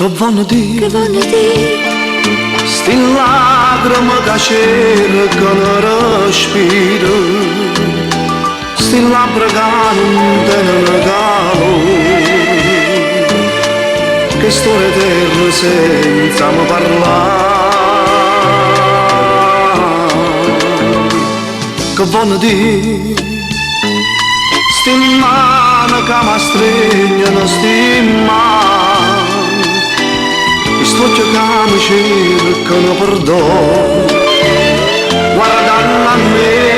Che vanno di, che voglio dire, sti lacrime che cercano respiro, sti labbra che non tenono calore, che storia eterna senza me parlare. Che vanno di, sti mani che mi stringono, sti mani, sto cercando cercano perdono, guardando a me